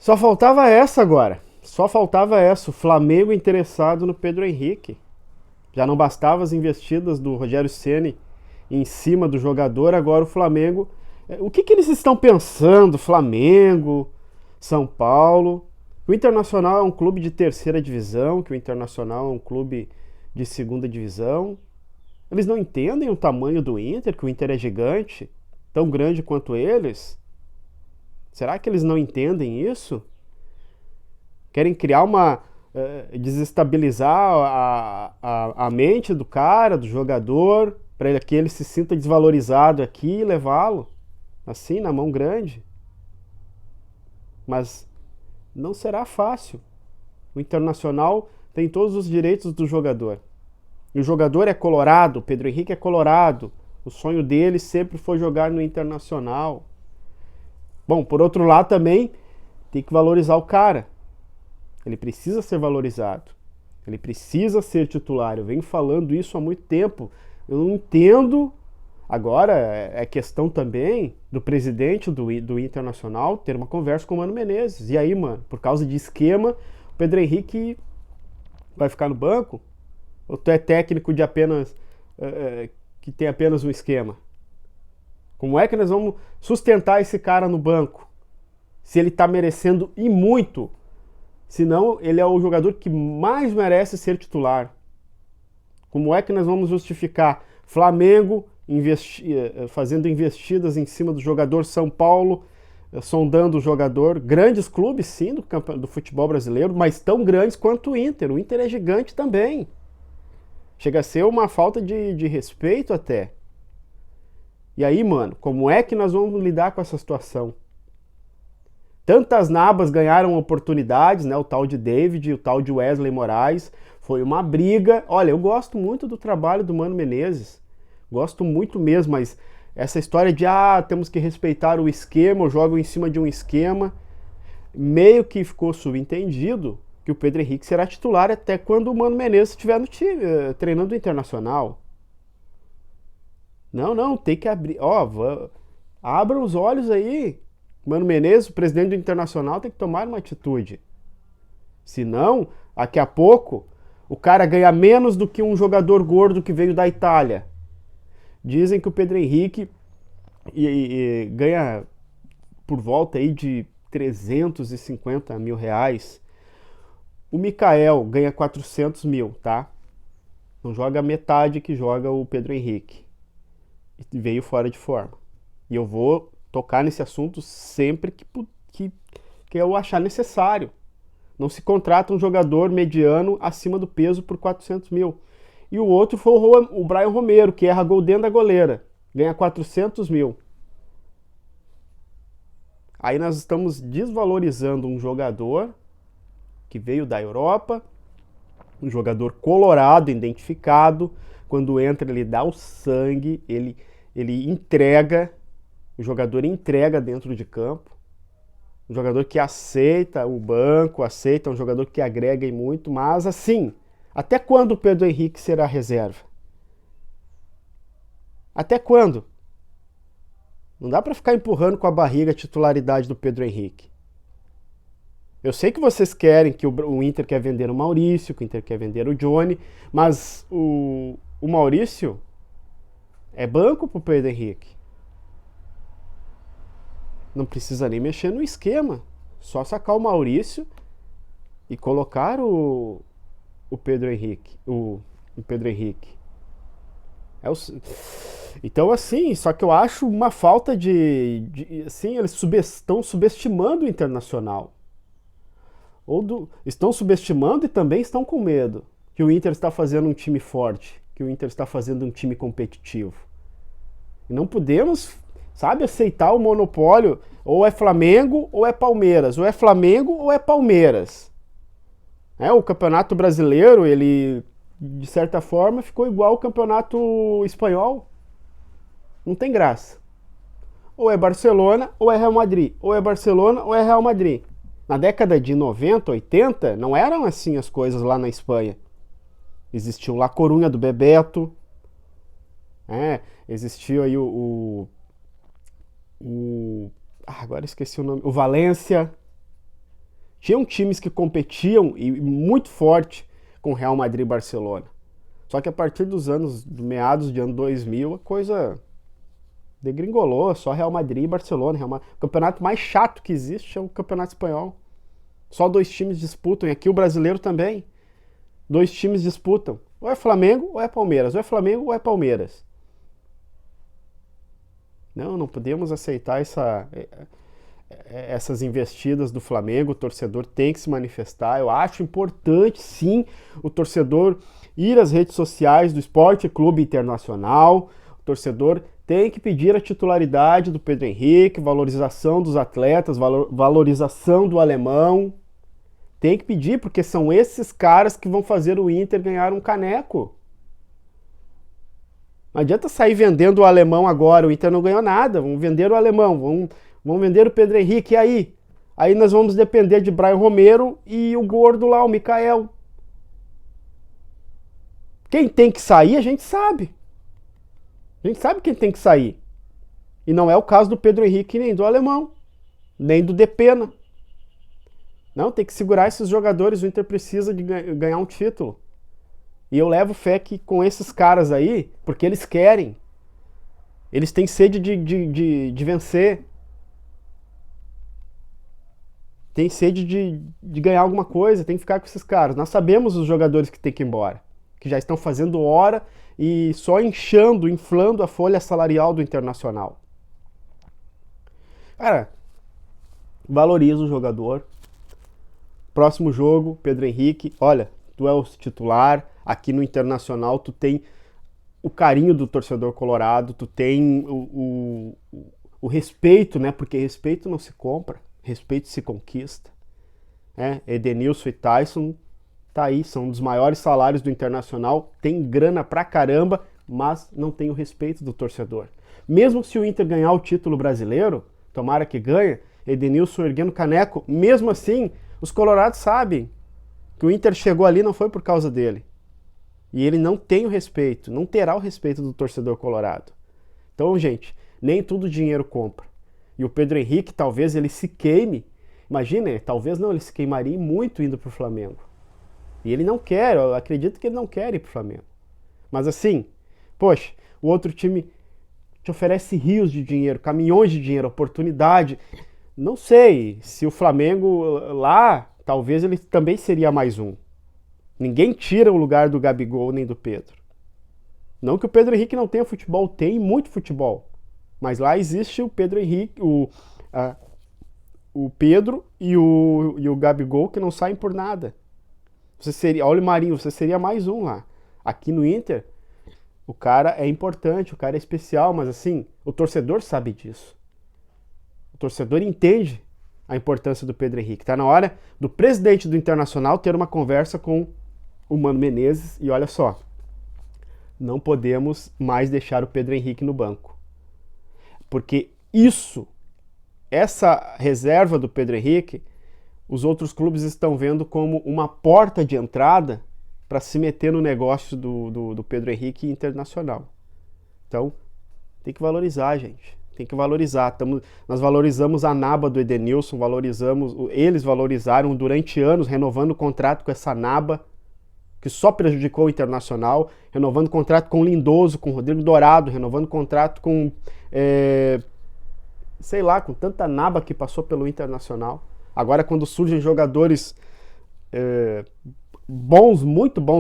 Só faltava essa agora. Só faltava essa. O Flamengo interessado no Pedro Henrique. Já não bastava as investidas do Rogério Ceni em cima do jogador, agora o Flamengo. O que eles estão pensando? Flamengo, São Paulo. O Internacional é um clube de terceira divisão, que o Internacional é um clube de segunda divisão. Eles não entendem o tamanho do Inter, que o Inter é gigante, tão grande quanto eles. Será que eles não entendem isso? Querem criar uma. Desestabilizar a mente do cara, do jogador, para que ele se sinta desvalorizado aqui e levá-lo assim, na mão grande. Mas não será fácil. O Internacional tem todos os direitos do jogador. E o jogador é colorado, o Pedro Henrique é colorado. O sonho dele sempre foi jogar no Internacional. Bom, por outro lado também tem que valorizar o cara. Ele precisa ser valorizado. Ele precisa ser titular. Eu venho falando isso há muito tempo. Eu não entendo. Agora é questão também do presidente do Internacional ter uma conversa com o Mano Menezes. E aí, mano, por causa de esquema, o Pedro Henrique vai ficar no banco? Ou tu é técnico de apenas. Que tem apenas um esquema? Como é que nós vamos sustentar esse cara no banco? Se ele tá merecendo e muito. Senão, ele é o jogador que mais merece ser titular. Como é que nós vamos justificar Flamengo fazendo investidas em cima do jogador, São Paulo sondando o jogador? Grandes clubes, sim, do futebol brasileiro, mas tão grandes quanto o Inter. O Inter é gigante também. Chega a ser uma falta de respeito até. E aí, mano, como é que nós vamos lidar com essa situação? Tantas nabas ganharam oportunidades, né? O tal de David e o tal de Wesley Moraes. Foi uma briga. Olha, eu gosto muito do trabalho do Mano Menezes. Gosto muito mesmo, mas essa história de temos que respeitar o esquema, eu jogo em cima de um esquema, meio que ficou subentendido que o Pedro Henrique será titular até quando o Mano Menezes estiver no time, treinando o Internacional. Não, tem que abrir. Abram os olhos aí. Mano Menezes, o presidente do Internacional, tem que tomar uma atitude. Senão, daqui a pouco, o cara ganha menos do que um jogador gordo que veio da Itália. Dizem que o Pedro Henrique ganha por volta aí de 350 mil reais. O Mikael ganha 400 mil, tá? Não joga a metade que joga o Pedro Henrique. E veio fora de forma. E eu vou tocar nesse assunto sempre que eu achar necessário. Não se contrata um jogador mediano acima do peso por 400 mil. E o outro foi o Brian Romero, que erra gol dentro da goleira. Ganha 400 mil. Aí nós estamos desvalorizando um jogador que veio da Europa, um jogador colorado, identificado. Quando entra, ele dá o sangue, ele entrega. O jogador entrega dentro de campo. Um jogador que aceita o banco, aceita um jogador que agrega e muito. Mas assim, até quando o Pedro Henrique será reserva? Até quando? Não dá para ficar empurrando com a barriga a titularidade do Pedro Henrique. Eu sei que vocês querem, que o Inter quer vender o Maurício, que o Inter quer vender o Johnny, mas o Maurício é banco pro Pedro Henrique. Não precisa nem mexer no esquema. Só sacar o Maurício e colocar o Pedro Henrique. O Pedro Henrique. Então, assim, só que eu acho uma falta assim, eles estão subestimando o Internacional. Estão subestimando e também estão com medo que o Inter está fazendo um time forte, que o Inter está fazendo um time competitivo. E não podemos, sabe, aceitar o monopólio. Ou é Flamengo ou é Palmeiras. Ou é Flamengo ou é Palmeiras. O Campeonato Brasileiro, ele, de certa forma, ficou igual ao Campeonato Espanhol. Não tem graça. Ou é Barcelona ou é Real Madrid. Ou é Barcelona ou é Real Madrid. Na década de 90, 80, não eram assim as coisas lá na Espanha. Existia o La Coruña do Bebeto. Existiu aí agora esqueci o nome. O Valência. Tinham times que competiam e muito forte com Real Madrid e Barcelona. Só que a partir dos meados de ano 2000, a coisa degringolou, só Real Madrid e Barcelona. O campeonato mais chato que existe é o campeonato espanhol. Só 2 times disputam, e aqui o brasileiro também. 2 times disputam. Ou é Flamengo ou é Palmeiras. Ou é Flamengo ou é Palmeiras. Não podemos aceitar essas investidas do Flamengo. O torcedor tem que se manifestar. Eu acho importante, sim, o torcedor ir às redes sociais do Esporte Clube Internacional. O torcedor tem que pedir a titularidade do Pedro Henrique, valorização dos atletas, valorização do alemão. Tem que pedir, porque são esses caras que vão fazer o Inter ganhar um caneco. Não adianta sair vendendo o alemão agora, o Inter não ganhou nada. Vamos vender o alemão, vamos vender o Pedro Henrique, e aí? Aí nós vamos depender de Brian Romero e o gordo lá, o Mikael. Quem tem que sair, a gente sabe. A gente sabe quem tem que sair. E não é o caso do Pedro Henrique, nem do alemão, nem do Depena. Não, tem que segurar esses jogadores, o Inter precisa de ganhar um título. E eu levo fé que com esses caras aí, porque eles querem, eles têm sede de vencer, tem sede de ganhar alguma coisa, tem que ficar com esses caras. Nós sabemos os jogadores que tem que ir embora, que já estão fazendo hora e só inflando a folha salarial do Internacional. Cara, valoriza o jogador. Próximo jogo, Pedro Henrique, olha, tu é o titular, aqui no Internacional tu tem o carinho do torcedor colorado, tu tem o respeito, né? Porque respeito não se compra, respeito se conquista. Edenilson e Tyson, tá aí, são um dos maiores salários do Internacional, tem grana pra caramba, mas não tem o respeito do torcedor. Mesmo se o Inter ganhar o título brasileiro, tomara que ganhe, Edenilson erguendo caneco, mesmo assim, os colorados sabem que o Inter chegou ali não foi por causa dele. E ele não tem o respeito, não terá o respeito do torcedor colorado. Então, gente, nem tudo dinheiro compra. E o Pedro Henrique, talvez ele se queime. Imagina, talvez não, ele se queimaria muito indo pro Flamengo. E ele não quer, eu acredito que ele não quer ir pro Flamengo. Mas assim, poxa, o outro time te oferece rios de dinheiro, caminhões de dinheiro, oportunidade. Não sei, se o Flamengo lá, talvez ele também seria mais um. Ninguém tira o lugar do Gabigol nem do Pedro. Não que o Pedro Henrique não tenha futebol, tem muito futebol. Mas lá existe o Pedro Henrique, o Pedro e o Gabigol que não saem por nada. Olha o Marinho, você seria mais um lá. Aqui no Inter, o cara é importante, o cara é especial, mas assim, o torcedor sabe disso. O torcedor entende a importância do Pedro Henrique. Está na hora do presidente do Internacional ter uma conversa com o Mano Menezes e olha só, não podemos mais deixar o Pedro Henrique no banco. Porque essa reserva do Pedro Henrique, os outros clubes estão vendo como uma porta de entrada para se meter no negócio do Pedro Henrique Internacional. Então, tem que valorizar, gente. Tem que valorizar. Nós valorizamos a naba do Edenilson, eles valorizaram durante anos, renovando o contrato com essa naba, que só prejudicou o Internacional, renovando o contrato com o Lindoso, com o Rodrigo Dourado, renovando o contrato com, sei lá, com tanta naba que passou pelo Internacional. Agora, quando surgem jogadores bons, muito bons,